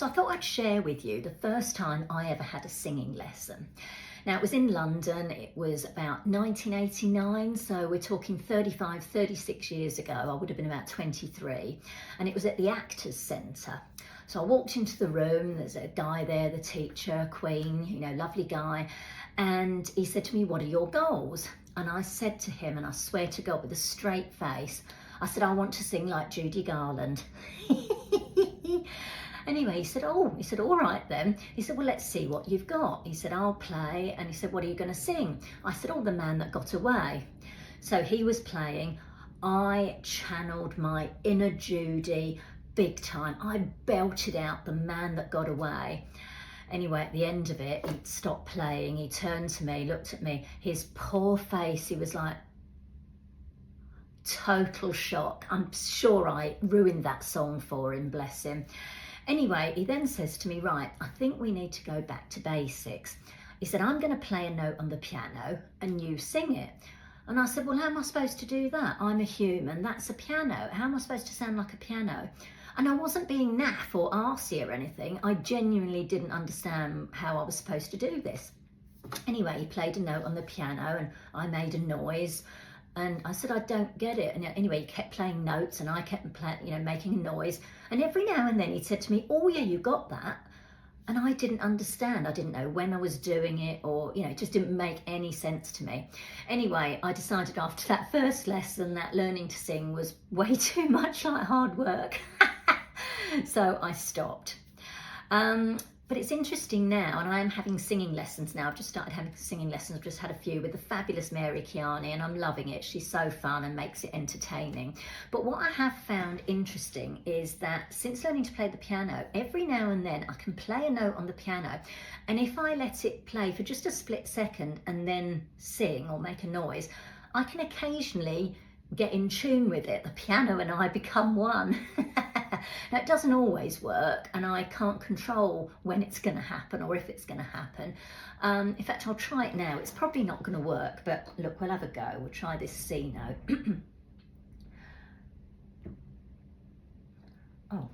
So I thought I'd share with you the first time I ever had a singing lesson. Now it was in London, it was about 1989, so we're talking 35, 36 years ago. I would have been about 23, and it was at the Actors Centre. So I walked into the room, there's a guy there, the teacher, Queen, you know, lovely guy, and he said to me, "What are your goals?" And I said to him, and I swear to God with a straight face, I said, "I want to sing like Judy Garland." Anyway, he said, all right then. He said, "Well, let's see what you've got." He said, "I'll play." And he said, "What are you going to sing?" I said, "Oh, The Man That Got Away." So he was playing. I channeled my inner Judy big time. I belted out The Man That Got Away. Anyway, at the end of it, he stopped playing. He turned to me, looked at me. His poor face, he was like, total shock. I'm sure I ruined that song for him, bless him. Anyway, he then says to me, "Right, I think we need to go back to basics." He said, "I'm going to play a note on the piano and you sing it." And I said, "Well, how am I supposed to do that? I'm a human, that's a piano. How am I supposed to sound like a piano?" And I wasn't being naff or arsey or anything. I genuinely didn't understand how I was supposed to do this. Anyway, he played a note on the piano and I made a noise. And I said, "I don't get it." And anyway, he kept playing notes and I kept playing, making a noise. And every now and then he said to me, "Oh yeah, you got that." And I didn't understand. I didn't know when I was doing it, or, it just didn't make any sense to me. Anyway, I decided after that first lesson that learning to sing was way too much like hard work. So I stopped. But it's interesting now, and I am having singing lessons now. I've just started having singing lessons. I've just had a few with the fabulous Mary Kiani, and I'm loving it. She's so fun and makes it entertaining. But what I have found interesting is that since learning to play the piano, every now and then I can play a note on the piano, and if I let it play for just a split second and then sing or make a noise, I can occasionally get in tune with it. The piano and I become one. Now, it doesn't always work, and I can't control when it's going to happen or if it's going to happen. In fact, I'll try it now. It's probably not going to work, but look, we'll have a go. We'll try this C note. Oh,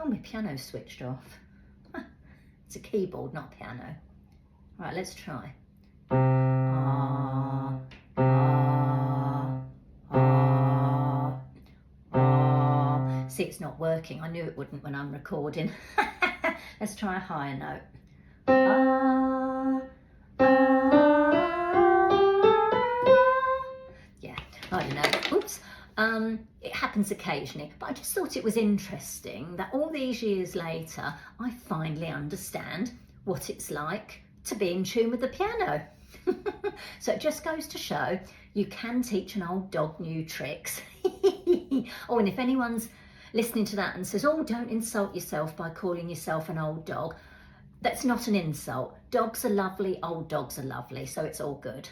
my piano's switched off. It's a keyboard, not piano. Right, let's try. See, it's not working. I knew it wouldn't when I'm recording. Let's try a higher note. Yeah, I don't know. Oops. It happens occasionally, but I just thought it was interesting that all these years later, I finally understand what it's like to be in tune with the piano. So it just goes to show you can teach an old dog new tricks. Oh, and if anyone's listening to that and says, "Oh, don't insult yourself by calling yourself an old dog," that's not an insult. Dogs are lovely, old dogs are lovely, so it's all good.